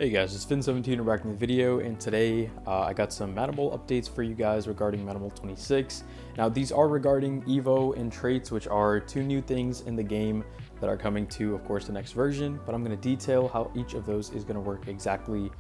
Hey guys, it's Finn17 and back in the video, and today I got some Madden updates for you guys regarding Madden 26. Now these are regarding Evo and traits, which are two new things in the game that are coming to, of course, the next version, but I'm going to detail how each of those is going to work exactly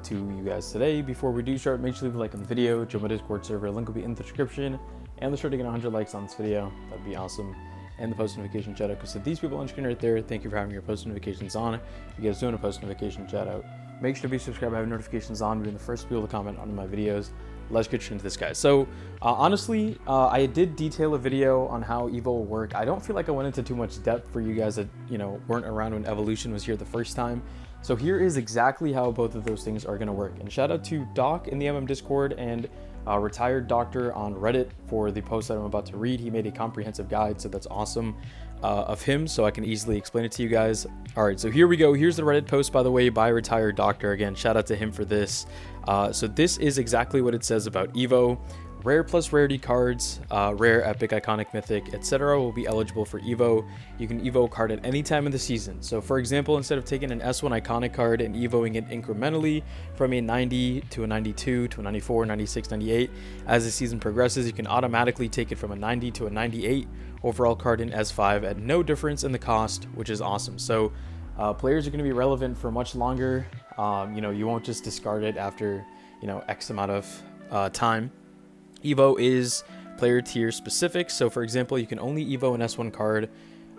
to you guys today. Before we do start, make sure to leave a like on the video, join my Discord server, link will be in the description, and let's try to get 100 likes on this video. That'd be awesome. And the post notification shout out, because to these people on screen right there, thank you for having your post notifications on. If you guys doing a post notification shout out, make sure to be subscribed, have notifications on, being the first people to comment on my videos. Let's get straight into this, guys. So honestly, I did detail a video on how Evo will work. I don't feel like I went into too much depth for you guys that weren't around when Evolution was here the first time. So here is exactly how both of those things are going to work. And shout out to Doc in the Discord and Retired Doctor on Reddit for the post that I'm about to read. He made a comprehensive guide, so that's awesome of him, so I can easily explain it to you guys. All right, so here we go. Here's the Reddit post, by the way, by Retired Doctor. Again, shout out to him for this. So this is exactly what it says about Evo. Rare plus rarity cards, rare, epic, iconic, mythic, etc. will be eligible for Evo. You can Evo a card at any time in the season. So for example, instead of taking an S1 iconic card and Evoing it incrementally from a 90 to a 92 to a 94, 96, 98, as the season progresses, you can automatically take it from a 90 to a 98 overall card in S5 at no difference in the cost, which is awesome. So players are going to be relevant for much longer. You won't just discard it after, X amount of time. Evo is player tier specific, so for example, you can only Evo an S1 card,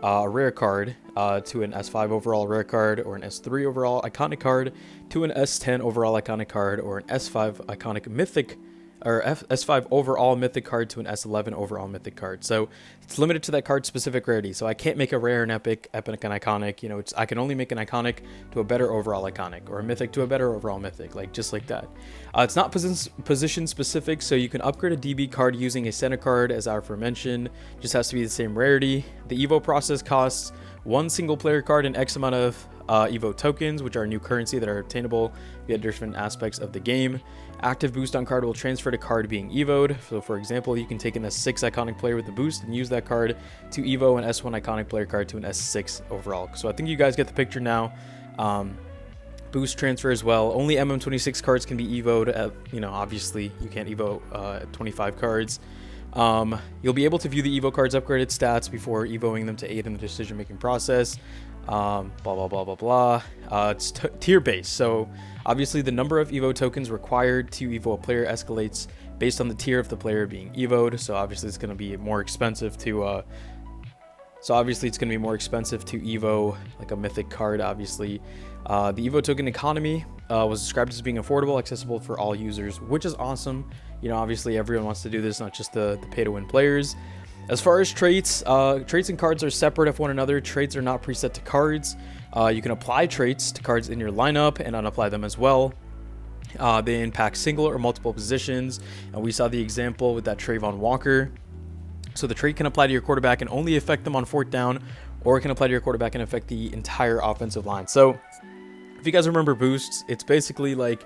a rare card, to an S5 overall rare card, or an S3 overall iconic card, to an S10 overall iconic card, or an S5 iconic mythic, or S5 overall mythic card to an S11 overall mythic card. So it's limited to that card specific rarity. So I can't make a rare and epic and iconic. I can only make an iconic to a better overall iconic, or a mythic to a better overall mythic, just like that. It's not position specific, so you can upgrade a DB card using a center card, as I aforementioned. Just has to be the same rarity. The Evo process costs one single player card and X amount of Evo tokens, which are new currency that are obtainable via different aspects of the game. Active boost on card will transfer to card being Evo'd. So for example, you can take an S6 iconic player with the boost and use that card to Evo an S1 iconic player card to an S6 overall. So I think you guys get the picture now. Boost transfer as well. Only MM26 cards can be Evo'd at, obviously you can't Evo 25 cards. You'll be able to view the Evo cards' upgraded stats before Evoing them to aid in the decision-making process. Blah, blah, blah, blah, blah. It's tier based, so obviously the number of Evo tokens required to Evo a player escalates based on the tier of the player being Evo'd. So obviously it's going to be more expensive to Evo like a mythic card. Obviously, the Evo token economy was described as being affordable, accessible for all users, which is awesome. Obviously everyone wants to do this, not just the pay-to-win players. As far as traits, traits and cards are separate of one another. Traits are not preset to cards. You can apply traits to cards in your lineup and unapply them as well. They impact single or multiple positions, and we saw the example with that Trayvon Walker. So the trait can apply to your quarterback and only affect them on fourth down, or it can apply to your quarterback and affect the entire offensive line. So if you guys remember boosts, it's basically like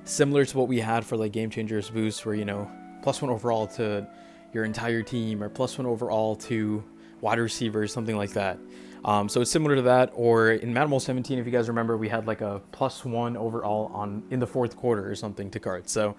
similar to what we had for like Game Changers boosts, where +1 overall to your entire team, or +1 overall to wide receivers, something like that. So it's similar to that. Or in Madden 17, if you guys remember, we had like a +1 overall in the fourth quarter or something to cards. So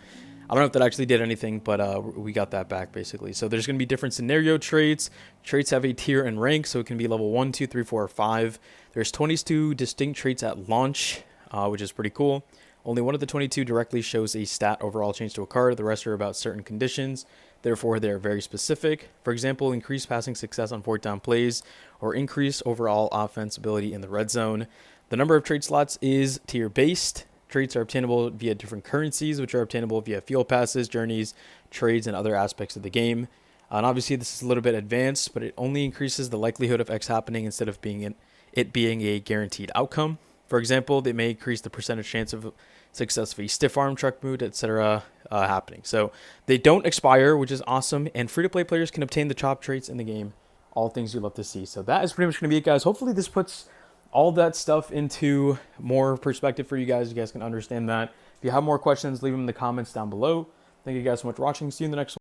I don't know if that actually did anything, but we got that back basically. So there's going to be different scenario traits. Traits have a tier and rank, so it can be level 1, 2, 3, 4, or 5. There's 22 distinct traits at launch, which is pretty cool. Only one of the 22 directly shows a stat overall change to a card. The rest are about certain conditions. Therefore, they are very specific. For example, increased passing success on fourth down plays, or increased overall offense ability in the red zone. The number of trait slots is tier-based. Traits are obtainable via different currencies, which are obtainable via field passes, journeys, trades, and other aspects of the game. And obviously, this is a little bit advanced, but it only increases the likelihood of X happening instead of it being a guaranteed outcome. For example, they may increase the percentage chance of success of a stiff arm, truck mood, etc. Happening. So they don't expire, which is awesome, and free-to-play players can obtain the top traits in the game. All things you love to see. So that is pretty much going to be it, guys. Hopefully this puts all that stuff into more perspective for you guys. You guys can understand that. If you have more questions, leave them in the comments down below. Thank you guys so much for watching. See you in the next one.